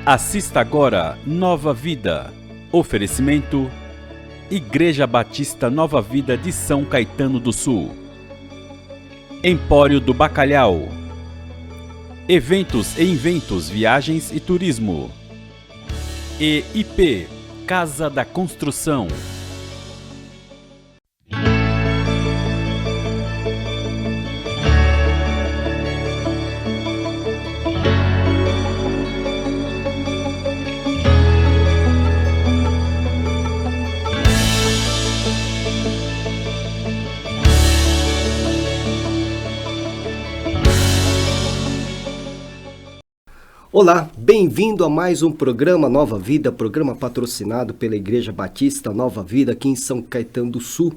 Assista agora Nova Vida. Oferecimento: Igreja Batista Nova Vida de São Caetano do Sul. Empório do Bacalhau. Eventos e Inventos, Viagens e Turismo. E IP Casa da Construção. Olá, bem-vindo a mais um programa Nova Vida, programa patrocinado pela Igreja Batista Nova Vida aqui em São Caetano do Sul.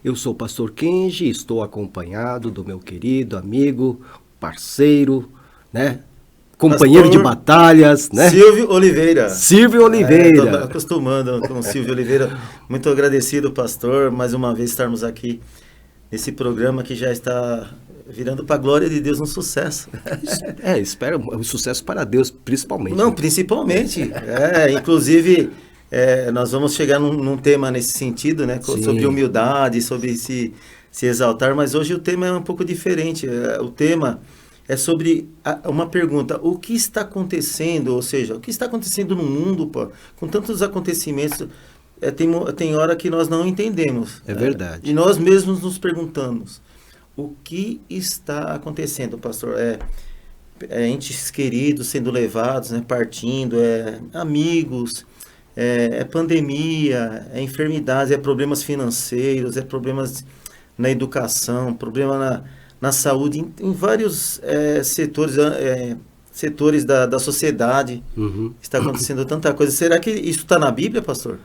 Eu sou o pastor Kenji, estou acompanhado do meu querido amigo, parceiro, né? Companheiro de batalhas, né? Silvio Oliveira. Silvio Oliveira. Estou acostumando com o Silvio Oliveira. Muito agradecido, pastor, mais uma vez estarmos aqui nesse programa que já está virando para a glória de Deus um sucesso. Espero um sucesso para Deus, principalmente. Não, principalmente. Inclusive, nós vamos chegar num tema nesse sentido, né? Sim. Sobre humildade, sobre se exaltar, mas hoje o tema é um pouco diferente. O tema é sobre uma pergunta: o que está acontecendo? Ou seja, o que está acontecendo no mundo, pô, com tantos acontecimentos? Tem hora que nós não entendemos. É verdade. E nós mesmos nos perguntamos: o que está acontecendo, pastor? Entes queridos sendo levados, né, partindo, amigos, pandemia, enfermidades, problemas financeiros, problemas na educação, problema na saúde, em vários setores da sociedade. Uhum. Está acontecendo tanta coisa. Será que isso está na Bíblia, pastor?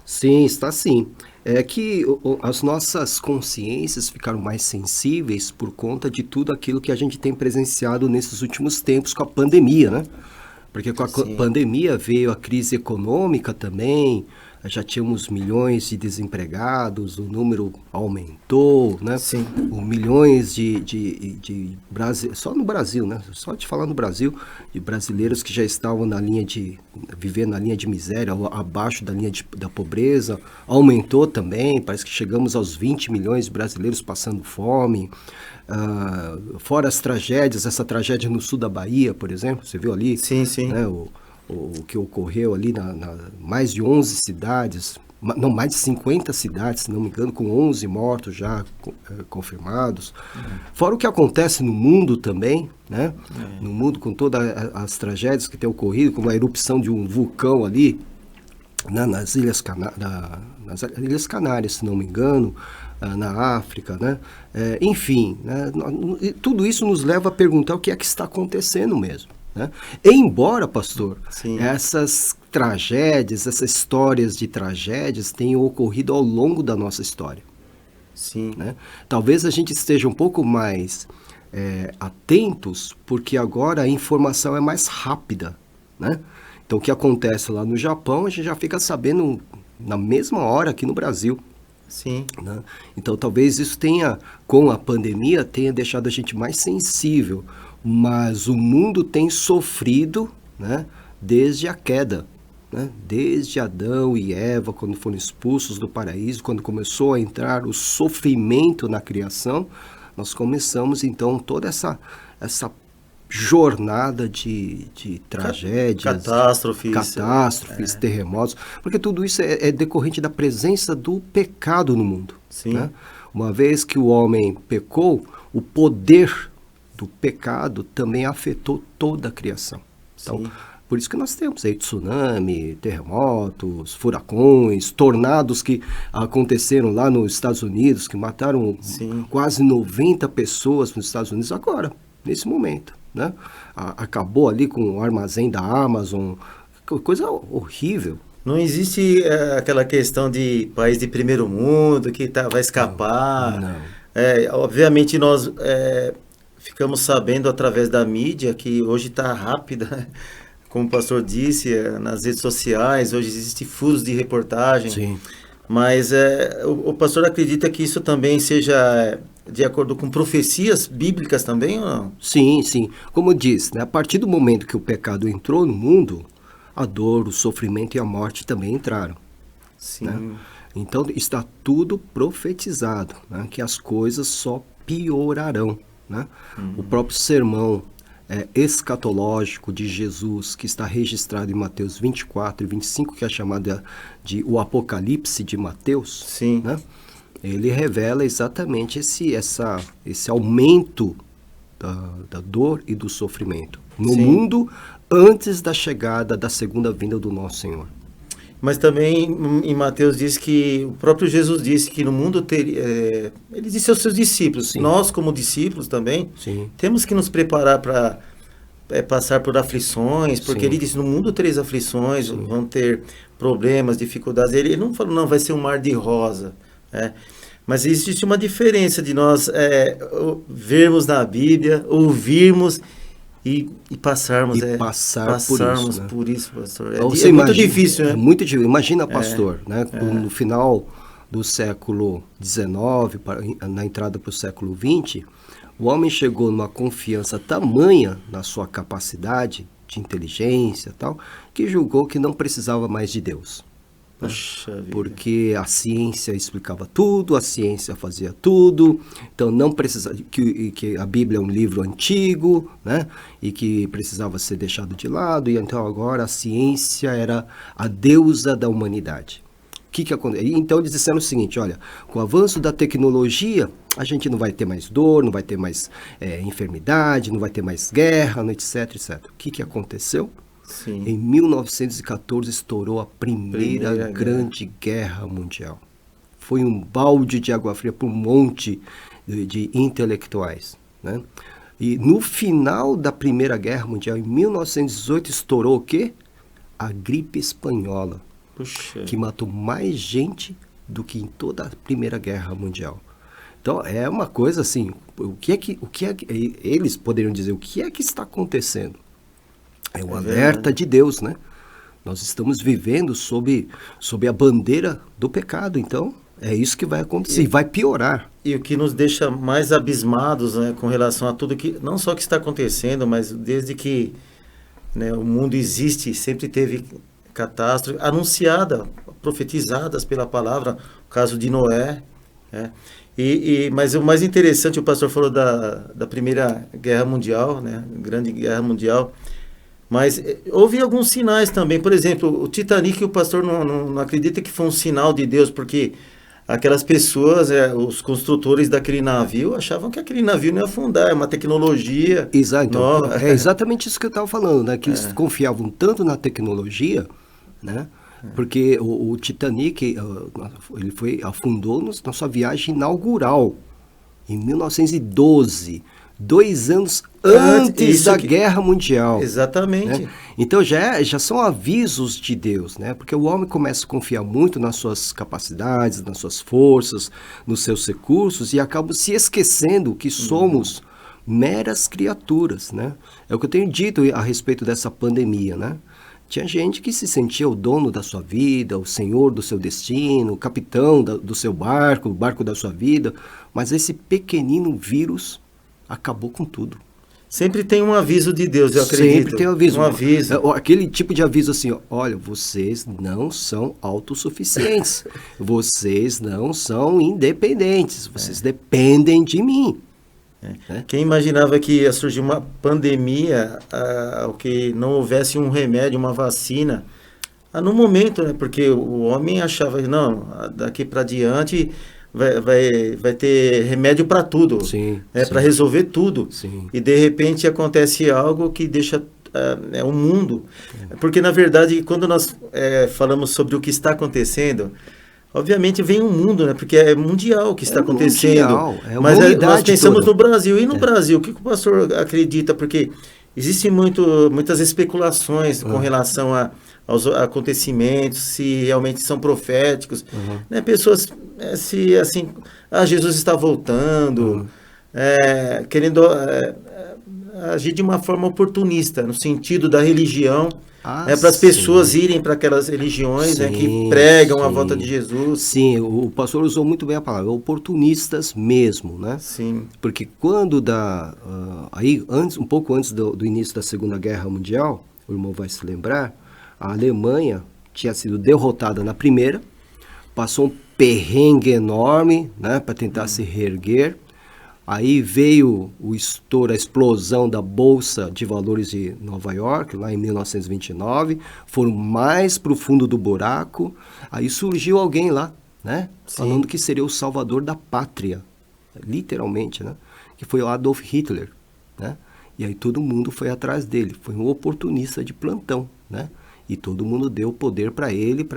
Sim, está sim. É que as nossas consciências ficaram mais sensíveis por conta de tudo aquilo que a gente tem presenciado nesses últimos tempos com a pandemia, né? Porque com a pandemia veio a crise econômica também, já tínhamos milhões de desempregados, o número aumentou, né? Sim. Milhões de só no Brasil, né? Só de falar no Brasil, de brasileiros que já estavam vivendo na linha de miséria, abaixo da linha da pobreza, aumentou também, parece que chegamos aos 20 milhões de brasileiros passando fome. Fora as tragédias, essa tragédia no sul da Bahia, por exemplo, você viu ali? Sim, sim. Né, o que ocorreu ali mais de 11 cidades, não, mais de 50 cidades, se não me engano, com 11 mortos já confirmados. Fora o que acontece no mundo também, né? No mundo, com todas as tragédias que têm ocorrido, como a erupção de um vulcão ali, né, nas Ilhas Canárias, se não me engano, na África, né? Enfim, né? Tudo isso nos leva a perguntar o que é que está acontecendo mesmo. Né? Embora, pastor, Sim, essas tragédias, essas histórias de tragédias tenham ocorrido ao longo da nossa história. Sim. Né? Talvez a gente esteja um pouco mais atentos, porque agora a informação é mais rápida. Né? Então, o que acontece lá no Japão, a gente já fica sabendo na mesma hora aqui no Brasil. Sim. Né? Então, talvez isso com a pandemia, tenha deixado a gente mais sensível. Mas o mundo tem sofrido, né, desde a queda, né? Desde Adão e Eva, quando foram expulsos do paraíso, quando começou a entrar o sofrimento na criação, nós começamos então toda essa jornada de tragédias, catástrofes, terremotos, porque tudo isso é decorrente da presença do pecado no mundo. Sim. Né? Uma vez que o homem pecou, o poder do pecado também afetou toda a criação. Então, Sim. Por isso que nós temos aí tsunami, terremotos, furacões, tornados que aconteceram lá nos Estados Unidos, que mataram quase 90 pessoas nos Estados Unidos agora, nesse momento. Né? Acabou ali com o armazém da Amazon, coisa horrível. Não existe aquela questão de país de primeiro mundo que vai escapar. Não. Obviamente nós ficamos sabendo através da mídia que hoje está rápida, como o pastor disse, nas redes sociais, hoje existem furos de reportagem. Sim. Mas o pastor acredita que isso também seja de acordo com profecias bíblicas também ou não? Sim, sim. Como eu disse, né, a partir do momento que o pecado entrou no mundo, a dor, o sofrimento e a morte também entraram. Sim. Né? Então está tudo profetizado, né? Que as coisas só piorarão. Né? O próprio sermão escatológico de Jesus, que está registrado em Mateus 24 e 25, que é chamado de o Apocalipse de Mateus, Sim. né? Ele revela exatamente esse aumento da dor e do sofrimento no Sim. mundo antes da chegada da segunda vinda do nosso Senhor. Mas também em Mateus diz que o próprio Jesus disse que no mundo teria. Ele disse aos seus discípulos, Sim. nós como discípulos também, Sim. temos que nos preparar para passar por aflições, porque Sim. ele disse, no mundo tereis aflições, vão ter problemas, dificuldades. Ele não falou, não, vai ser um mar de rosa. Né? Mas existe uma diferença de nós vermos na Bíblia, ouvirmos e passarmos, passarmos por isso, pastor. Você muito imagina, difícil, né? É muito difícil. Imagina, pastor, né? No final do século XIX, na entrada para o século XX, o homem chegou numa confiança tamanha na sua capacidade de inteligência e tal, que julgou que não precisava mais de Deus. Puxa vida. Porque a ciência explicava tudo, a ciência fazia tudo, então não precisava, que a Bíblia é um livro antigo, né? E que precisava ser deixado de lado, e então agora a ciência era a deusa da humanidade. O que aconteceu? Então eles disseram o seguinte, olha, com o avanço da tecnologia, a gente não vai ter mais dor, não vai ter mais enfermidade, não vai ter mais guerra, etc, etc. O que aconteceu? Sim. Em 1914 estourou a primeira grande guerra mundial. Foi um balde de água fria para um monte de intelectuais. Né? E no final da Primeira Guerra Mundial, em 1918, estourou o quê? A gripe espanhola, Puxa. que matou mais gente do que em toda a Primeira Guerra Mundial. Então é uma coisa assim, eles poderiam dizer, o que é que está acontecendo? É um alerta de Deus, né? Nós estamos vivendo sob a bandeira do pecado, então é isso que vai acontecer, e vai piorar. E o que nos deixa mais abismados, né, com relação a tudo que, não só que está acontecendo, mas desde que, né, o mundo existe, sempre teve catástrofe anunciada, profetizadas pela palavra, o caso de Noé, né? Mas o mais interessante, o pastor falou da Primeira Guerra Mundial, né, Grande Guerra Mundial. Mas houve alguns sinais também. Por exemplo, o Titanic, o pastor não acredita que foi um sinal de Deus, porque aquelas pessoas, os construtores daquele navio, achavam que aquele navio não ia afundar, é uma tecnologia nova. É exatamente isso que eu estava falando, né? Que eles confiavam tanto na tecnologia, né? Porque o Titanic, ele afundou na sua viagem inaugural, em 1912. 2 anos antes da Guerra Mundial. Exatamente. Né? Então já são avisos de Deus, né? Porque o homem começa a confiar muito nas suas capacidades, nas suas forças, nos seus recursos, e acaba se esquecendo que somos meras criaturas, né? É o que eu tenho dito a respeito dessa pandemia, né? Tinha gente que se sentia o dono da sua vida, o senhor do seu destino, o capitão do seu barco, o barco da sua vida, mas esse pequenino vírus acabou com tudo. Sempre tem um aviso de Deus, eu acredito. Sempre tem um aviso. Um aviso. Aquele tipo de aviso assim, olha, vocês não são autossuficientes, vocês não são independentes, vocês dependem de mim. Quem imaginava que ia surgir uma pandemia, ao que não houvesse um remédio, uma vacina, no momento, né? Porque o homem achava, não, daqui para diante vai ter remédio para tudo, para resolver tudo. Sim. E de repente acontece algo que deixa o mundo. Porque na verdade, quando nós falamos sobre o que está acontecendo, obviamente vem um mundo, né? Porque é mundial o que está acontecendo. Mundial, mas nós pensamos no Brasil. E no Brasil, o que o pastor acredita? Porque existem muitas especulações com relação aos acontecimentos, se realmente são proféticos. Né? Pessoas, Jesus está voltando, querendo agir de uma forma oportunista, no sentido da religião, para as pessoas irem para aquelas religiões, né, que pregam a volta de Jesus. Sim, o pastor usou muito bem a palavra, oportunistas mesmo, né? Sim. Porque quando um pouco antes do início da Segunda Guerra Mundial, o irmão vai se lembrar, A Alemanha tinha sido derrotada na primeira, passou um perrengue enorme, né, para tentar se reerguer. Aí veio o estouro, a explosão da Bolsa de Valores de Nova York, lá em 1929. Foram mais para o fundo do buraco. Aí surgiu alguém lá, né, falando que seria o salvador da pátria, literalmente, né, que foi o Adolf Hitler, né. E aí todo mundo foi atrás dele. Foi um oportunista de plantão, né. E todo mundo deu poder para ele,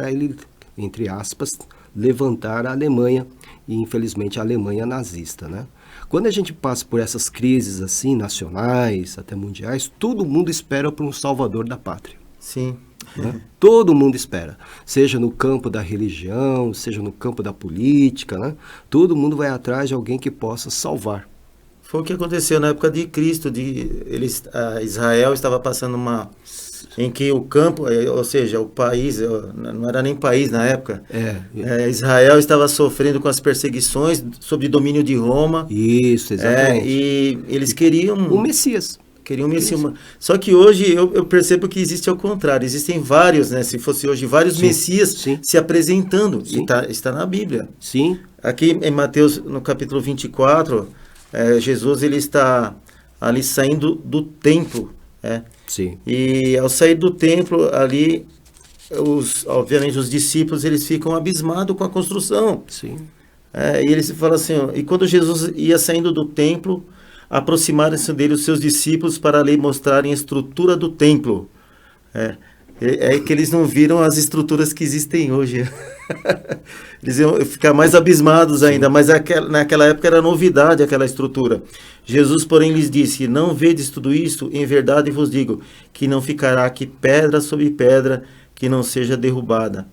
entre aspas, levantar a Alemanha. E infelizmente a Alemanha nazista, né. Quando a gente passa por essas crises assim, nacionais, até mundiais, todo mundo espera por um salvador da pátria. Sim. Né? Todo mundo espera. Seja no campo da religião, seja no campo da política, né? Todo mundo vai atrás de alguém que possa salvar. Foi o que aconteceu na época de Cristo. Israel estava passando em que o campo, ou seja, o país, não era nem país na época, Israel estava sofrendo com as perseguições sob domínio de Roma. Isso, exatamente. E eles queriam... O Messias. Queriam um Messias. Só que hoje eu percebo que existe ao contrário. Existem vários, né? Se fosse hoje, vários Messias se apresentando. E está na Bíblia. Sim. Aqui em Mateus, no capítulo 24, Jesus ele está ali saindo do templo, Sim. E ao sair do templo ali, obviamente os discípulos eles ficam abismados com a construção. Sim. E eles falam assim, e quando Jesus ia saindo do templo, aproximaram-se dele os seus discípulos para lhe mostrarem a estrutura do templo. É que eles não viram as estruturas que existem hoje. Eles iam ficar mais abismados ainda, mas naquela época era novidade aquela estrutura. Jesus, porém, lhes disse, não vedes tudo isso? Em verdade vos digo, que não ficará aqui pedra sobre pedra que não seja derrubada.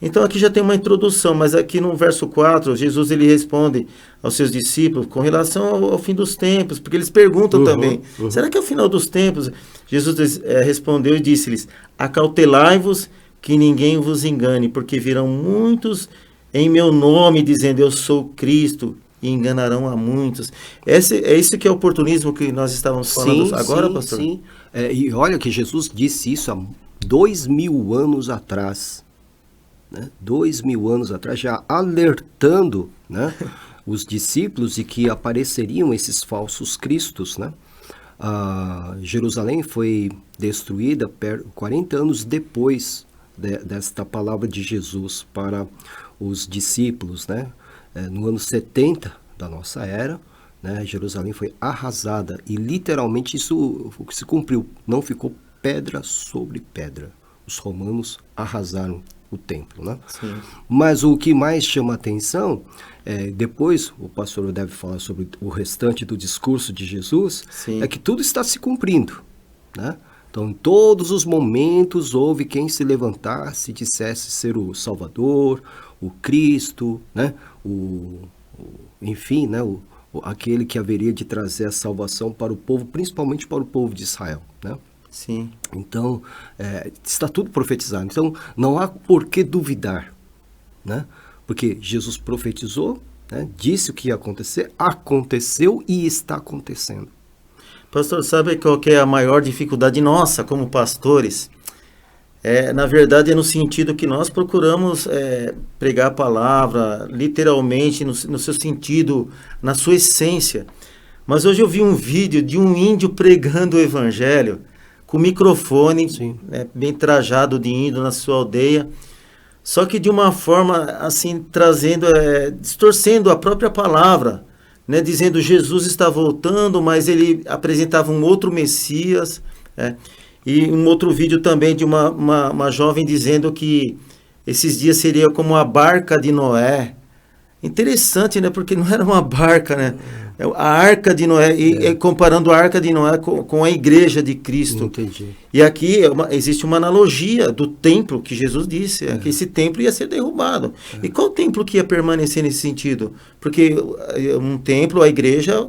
Então aqui já tem uma introdução, mas aqui no verso 4, Jesus ele responde aos seus discípulos com relação ao fim dos tempos, porque eles perguntam também, será que é o final dos tempos? Jesus respondeu e disse-lhes, acautelai-vos que ninguém vos engane, porque virão muitos em meu nome dizendo eu sou Cristo e enganarão a muitos. É isso que é o oportunismo que nós estávamos falando agora, pastor? Sim. E olha que Jesus disse isso há 2000 anos atrás. 2000 anos atrás, já alertando, né, os discípulos de que apareceriam esses falsos cristos, né? Jerusalém foi destruída 40 anos depois desta palavra de Jesus para os discípulos, né? No ano 70 da nossa era, né, Jerusalém foi arrasada e literalmente isso se cumpriu, não ficou pedra sobre pedra. Os romanos arrasaram o templo, né? Sim. Mas o que mais chama a atenção, depois o pastor deve falar sobre o restante do discurso de Jesus, é que tudo está se cumprindo, né? Então, em todos os momentos houve quem se levantasse e dissesse ser o Salvador, o Cristo, né? Enfim, né? Aquele que haveria de trazer a salvação para o povo, principalmente para o povo de Israel, né? Sim. Então, está tudo profetizado. Então, não há por que duvidar, né? Porque Jesus profetizou, né? Disse o que ia acontecer, aconteceu e está acontecendo. Pastor, sabe qual que é a maior dificuldade nossa como pastores? Na verdade, é no sentido que nós procuramos pregar a palavra, literalmente, no seu sentido, na sua essência. Mas hoje eu vi um vídeo de um índio pregando o evangelho, com microfone, bem trajado de índio na sua aldeia, só que de uma forma assim, distorcendo a própria palavra, né, dizendo Jesus está voltando, mas ele apresentava um outro Messias, e um outro vídeo também de uma jovem dizendo que esses dias seria como a barca de Noé. Interessante, né? Porque não era uma barca, né? A Arca de Noé, e comparando a Arca de Noé com a Igreja de Cristo. Entendi. E aqui existe uma analogia do templo que Jesus disse, que esse templo ia ser derrubado. E qual templo que ia permanecer nesse sentido? Porque um templo, a igreja,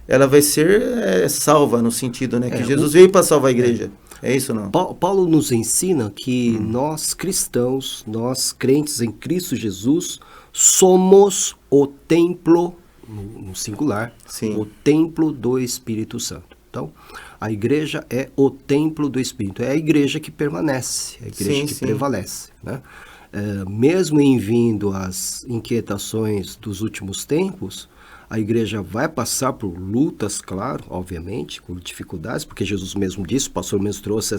ela vai ser salva no sentido, né? Que Jesus veio para salvar a igreja. É isso não? Paulo nos ensina que nós cristãos, nós crentes em Cristo Jesus, somos o templo, no singular, o templo do Espírito Santo. Então, a igreja é o templo do Espírito, é a igreja que permanece, é a igreja que prevalece, né? Mesmo em vindo as inquietações dos últimos tempos, a igreja vai passar por lutas, claro, obviamente, com dificuldades, porque Jesus mesmo disse, o pastor mesmo trouxe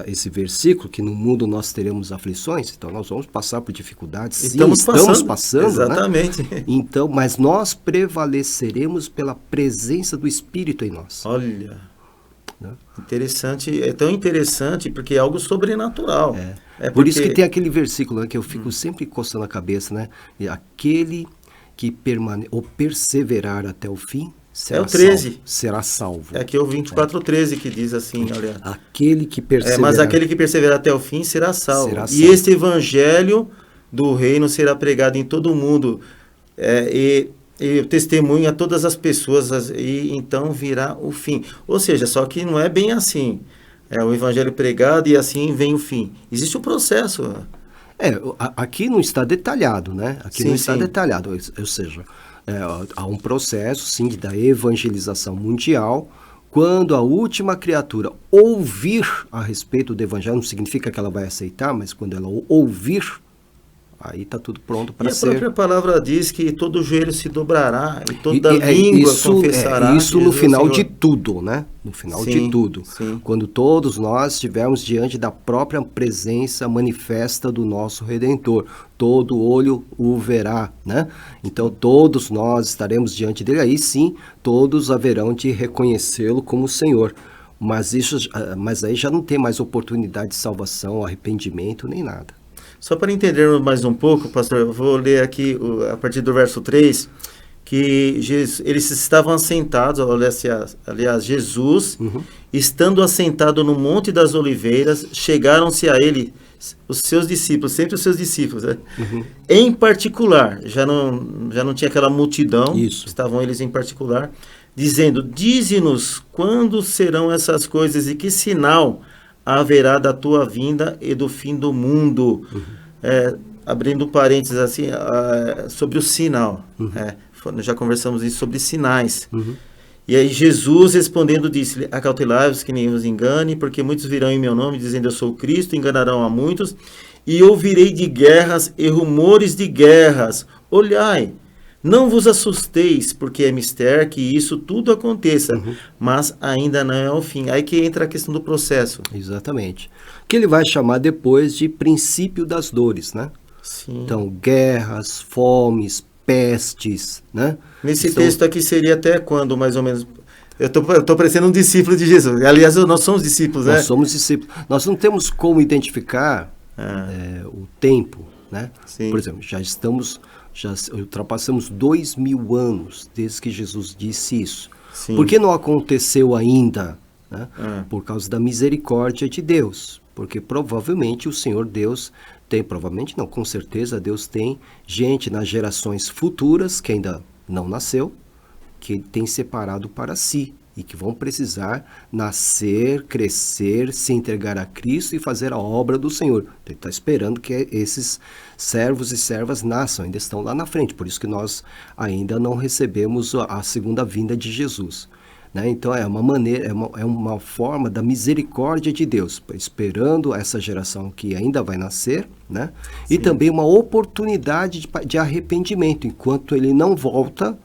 esse versículo, que no mundo nós teremos aflições, então nós vamos passar por dificuldades, sim, estamos passando, exatamente. Né? Então, mas nós prevaleceremos pela presença do Espírito em nós. Olha, né? Interessante, é tão interessante, porque é algo sobrenatural. Por isso que tem aquele versículo, né, que eu fico sempre coçando a cabeça, né? Aquele que ou perseverar até o fim, será 13. Salvo, será salvo. É aqui o 24:13 que diz assim, olha. Aquele que perseverar. Mas aquele que perseverar até o fim será salvo. E este evangelho do reino será pregado em todo o mundo, e testemunho a todas as pessoas, e então virá o fim. Ou seja, só que não é bem assim. É o evangelho pregado e assim vem o fim. Existe um processo. Aqui não está detalhado, né? Aqui sim, não está sim. detalhado, ou seja, há um processo, sim, da evangelização mundial. Quando a última criatura ouvir a respeito do evangelho, não significa que ela vai aceitar, mas quando ela ouvir, aí está tudo pronto para ser. E a própria palavra diz que todo joelho se dobrará e toda língua confessará. Isso no final de tudo, né? No final de tudo. Sim. Quando todos nós estivermos diante da própria presença manifesta do nosso Redentor. Todo olho o verá, né? Então todos nós estaremos diante dele. Aí sim, todos haverão de reconhecê-lo como Senhor. Mas aí já não tem mais oportunidade de salvação, arrependimento, nem nada. Só para entendermos mais um pouco, pastor, eu vou ler aqui a partir do verso 3, que eles estavam assentados, aliás, Jesus, estando assentado no Monte das Oliveiras, chegaram-se a ele os seus discípulos, sempre os seus discípulos, né? Em particular, já não tinha aquela multidão, estavam eles em particular, dizendo, dize-nos quando serão essas coisas e que sinal haverá da tua vinda e do fim do mundo. Abrindo parênteses assim, sobre o sinal. Já conversamos isso sobre sinais. E aí Jesus respondendo disse, acautelai-vos que nem vos engane, porque muitos virão em meu nome dizendo eu sou o Cristo, enganarão a muitos, e ouvirei de guerras e rumores de guerras. Olhai, não vos assusteis, porque é mister que isso tudo aconteça, mas ainda não é o fim. Aí que entra a questão do processo. Exatamente. Que ele vai chamar depois de princípio das dores, né? Sim. Então, guerras, fomes, pestes, né? Nesse texto aqui seria até quando, mais ou menos? Eu tô parecendo um discípulo de Jesus. Aliás, nós somos discípulos, né? Nós somos discípulos. Nós não temos como identificar o tempo, né? Sim. Por exemplo, já ultrapassamos 2000 anos desde que Jesus disse isso. Sim. Por que não aconteceu ainda? Né? Por causa da misericórdia de Deus. Porque provavelmente o Senhor Deus tem, provavelmente não, com certeza Deus tem gente nas gerações futuras que ainda não nasceu, que ele tem separado para si e que vão precisar nascer, crescer, se entregar a Cristo e fazer a obra do Senhor. Ele está esperando que esses servos e servas nasçam, ainda estão lá na frente, por isso que nós ainda não recebemos a segunda vinda de Jesus. Né? Então é uma maneira, é uma forma da misericórdia de Deus, esperando essa geração que ainda vai nascer, né? E também uma oportunidade de arrependimento. Enquanto ele não volta,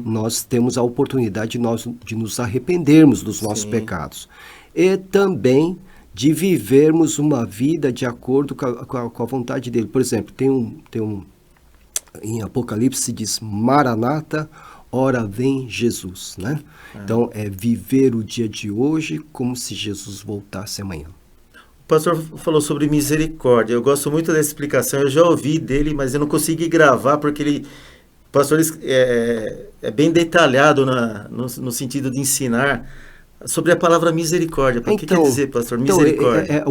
nós temos a oportunidade de nos arrependermos dos nossos pecados. E também de vivermos uma vida de acordo com a vontade dele. Por exemplo, em Apocalipse diz, Maranata, ora vem Jesus, né? Então, é viver o dia de hoje como se Jesus voltasse amanhã. O pastor falou sobre misericórdia. Eu gosto muito dessa explicação. Eu já ouvi dele, mas eu não consegui gravar porque o pastor é bem detalhado no sentido de ensinar sobre a palavra misericórdia. O que quer dizer, pastor, misericórdia?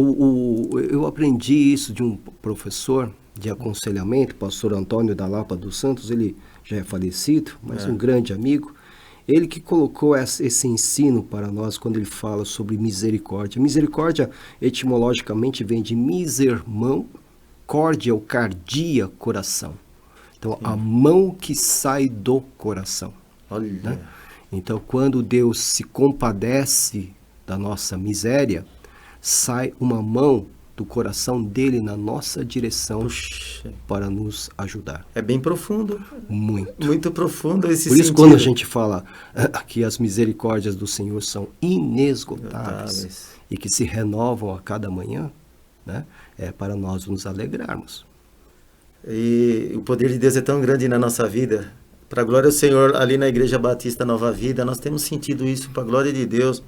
Eu aprendi isso de um professor de aconselhamento, pastor Antônio da Lapa dos Santos. Ele já é falecido, mas um grande amigo. Ele que colocou esse ensino para nós quando ele fala sobre misericórdia. Misericórdia, etimologicamente, vem de misermão, córdia ou cardia, coração. Então, a mão que sai do coração. Olha. Né? Então, quando Deus se compadece da nossa miséria, sai uma mão do coração dele na nossa direção. Puxa, para nos ajudar. é bem profundo. Muito. Muito profundo esse Por isso, sentido. quando a gente fala que as misericórdias do Senhor são inesgotáveis e que se renovam a cada manhã, né, é para nós nos alegrarmos. E o poder de Deus é tão grande na nossa vida. Para a glória do Senhor, ali na Igreja Batista Nova Vida, nós temos sentido isso, para a glória de Deus,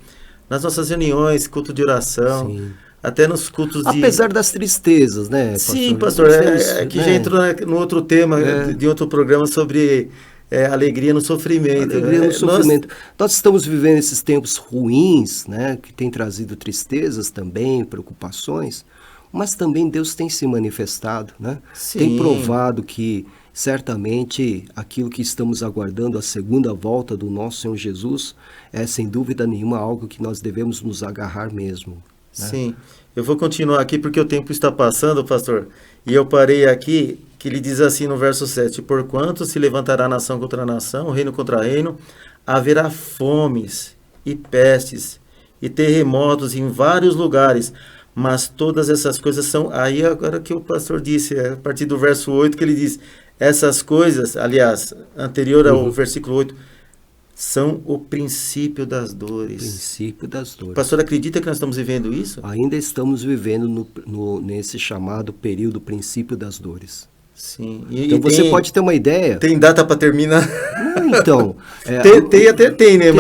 nas nossas reuniões, culto de oração, Sim. até nos cultos de... Apesar das tristezas, né, pastor? Sim, pastor, que né? já entrou no outro tema de outro programa sobre alegria no sofrimento. Alegria no sofrimento. Nós estamos vivendo esses tempos ruins, né, que tem trazido tristezas também, preocupações, mas também Deus tem se manifestado, né? Sim. Tem provado que certamente aquilo que estamos aguardando, a segunda volta do nosso Senhor Jesus, é sem dúvida nenhuma algo que nós devemos nos agarrar mesmo. Né? Sim, eu vou continuar aqui porque o tempo está passando, pastor, e eu parei aqui, que ele diz assim no verso 7, porquanto se levantará nação contra nação, reino contra reino, haverá fomes e pestes e terremotos em vários lugares, mas todas essas coisas são, aí agora que o pastor disse, a partir do verso 8 que ele diz, essas coisas, aliás, anterior ao versículo 8, são o princípio das dores. Princípio das dores. Pastor, acredita que nós estamos vivendo isso? Ainda estamos vivendo nesse chamado período princípio das dores. Sim. Então você pode ter uma ideia. Tem data para terminar? Não, então. Tem, né?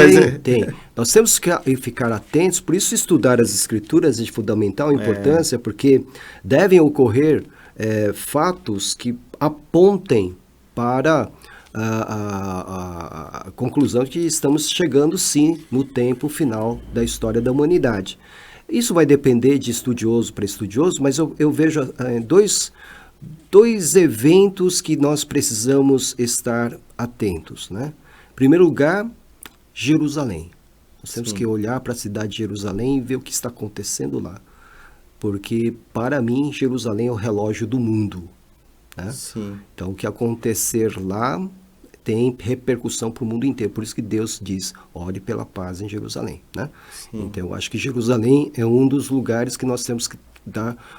Tem. Nós temos que ficar atentos, por isso estudar as escrituras é de fundamental importância, porque devem ocorrer fatos que apontem para a conclusão de que estamos chegando, sim, no tempo final da história da humanidade. Isso vai depender de estudioso para estudioso, mas eu vejo dois eventos que nós precisamos estar atentos, né? Em primeiro lugar, Jerusalém. Nós temos que olhar para a cidade de Jerusalém e ver o que está acontecendo lá. Porque, para mim, Jerusalém é o relógio do mundo. Né? Sim. Então, o que acontecer lá tem repercussão para o mundo inteiro. Por isso que Deus diz, ore pela paz em Jerusalém. Né? Então, eu acho que Jerusalém é um dos lugares que nós temos que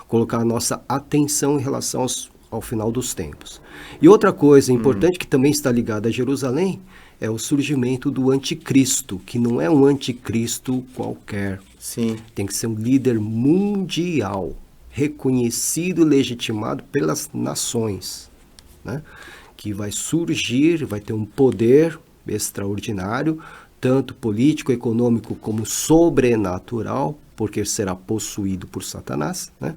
colocar a nossa atenção em relação ao final dos tempos. E outra coisa importante que também está ligada a Jerusalém é o surgimento do anticristo, que não é um anticristo qualquer. Sim. Tem que ser um líder mundial, reconhecido e legitimado pelas nações, né? Que vai surgir, vai ter um poder extraordinário, tanto político, econômico, como sobrenatural, porque será possuído por Satanás, né?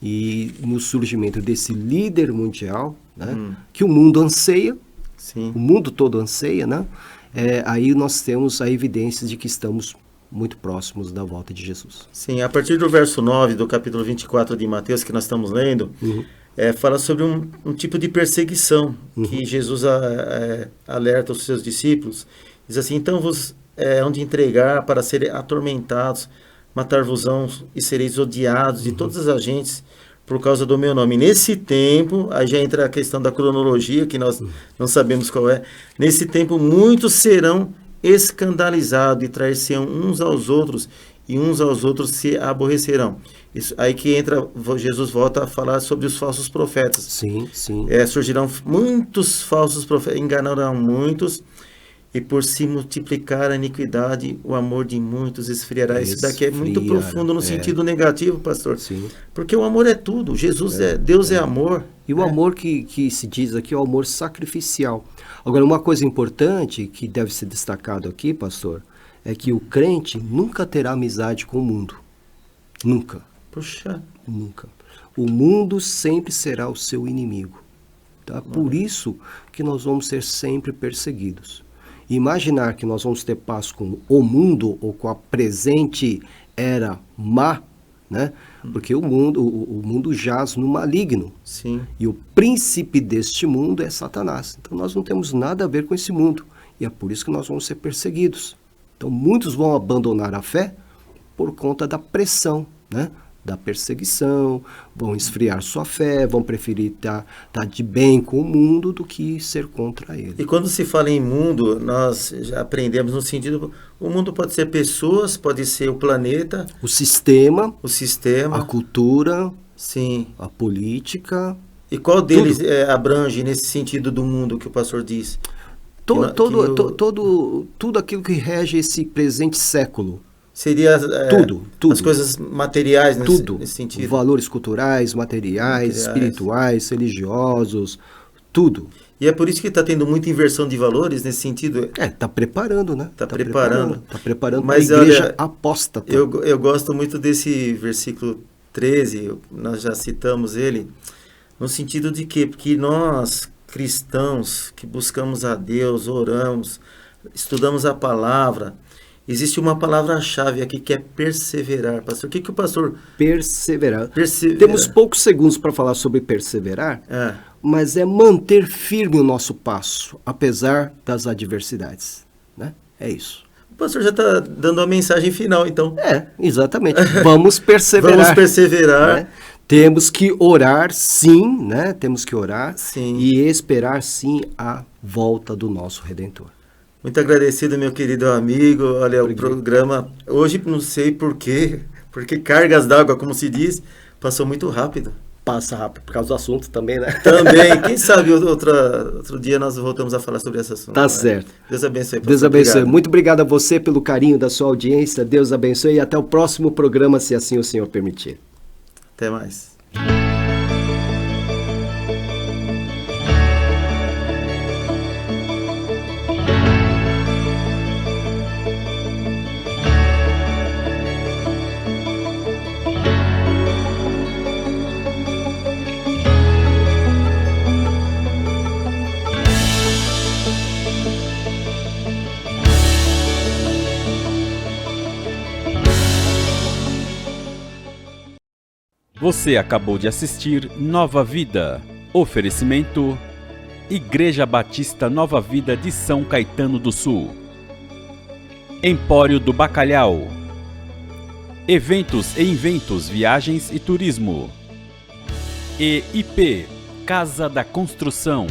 E no surgimento desse líder mundial, né? Que o mundo anseia, Sim. o mundo todo anseia, né? Aí nós temos a evidência de que estamos muito próximos da volta de Jesus. Sim, a partir do verso 9 do capítulo 24 de Mateus, que nós estamos lendo, fala sobre um tipo de perseguição que Jesus alerta os seus discípulos. Diz assim, então vos hão de entregar para serem atormentados, matar-vos-ão e sereis odiados de todas as agentes por causa do meu nome. Nesse tempo, aí já entra a questão da cronologia, que nós não sabemos qual é. Nesse tempo, muitos serão escandalizados e trair-se-ão uns aos outros, e uns aos outros se aborrecerão. Isso, aí que entra, Jesus volta a falar sobre os falsos profetas. Sim, sim. Surgirão muitos falsos profetas, enganarão muitos, e por se multiplicar a iniquidade, o amor de muitos esfriará. Isso daqui é muito profundo no sentido negativo, pastor. Sim. Porque o amor é tudo. Jesus Deus é amor. E o amor que se diz aqui é o amor sacrificial. Agora, uma coisa importante que deve ser destacado aqui, pastor, é que o crente nunca terá amizade com o mundo. Nunca. Puxa. Nunca. O mundo sempre será o seu inimigo. Tá? Por isso que nós vamos ser sempre perseguidos. Imaginar que nós vamos ter paz com o mundo ou com a presente era má, né? Porque o mundo jaz no maligno. Sim. E o príncipe deste mundo é Satanás. Então nós não temos nada a ver com esse mundo. E é por isso que nós vamos ser perseguidos. Então muitos vão abandonar a fé por conta da pressão, né? da perseguição, vão esfriar sua fé, vão preferir estar de bem com o mundo do que ser contra ele. E quando se fala em mundo, nós já aprendemos no sentido, o mundo pode ser pessoas, pode ser o planeta, O sistema, o sistema, a cultura, sim. a política, E qual deles abrange nesse sentido do mundo que o pastor diz? tudo aquilo que rege esse presente século. Seria Tudo. as coisas materiais nesse sentido. Valores culturais, materiais, espirituais, religiosos, tudo. E é por isso que está tendo muita inversão de valores nesse sentido. Está preparando, né? Está preparando. Está preparando para a Mas igreja olha, apóstata. Eu gosto muito desse versículo 13, nós já citamos ele, no sentido de quê? Porque nós, cristãos, que buscamos a Deus, oramos, estudamos a palavra, existe uma palavra-chave aqui que é perseverar. Pastor, o que o pastor... Perseverar. Persevera. Temos poucos segundos para falar sobre perseverar, mas é manter firme o nosso passo, apesar das adversidades. Né? É isso. O pastor já está dando a mensagem final, então. Exatamente. Vamos perseverar. Vamos perseverar. Né? Temos que orar, sim, né? Temos que orar Sim. E esperar, sim, a volta do nosso Redentor. Muito agradecido, meu querido amigo. Olha, o programa, hoje não sei porquê, porque cargas d'água, como se diz, passou muito rápido. Passa rápido, por causa do assunto também, né? Também. Quem sabe outro dia nós voltamos a falar sobre esse assunto. Tá certo. Deus abençoe. Deus abençoe. Obrigado. Muito obrigado a você pelo carinho da sua audiência. Deus abençoe e até o próximo programa, se assim o Senhor permitir. Até mais. Você acabou de assistir Nova Vida. Oferecimento: Igreja Batista Nova Vida de São Caetano do Sul. Empório do Bacalhau. Eventos e Inventos, Viagens e Turismo. EIP, Casa da Construção.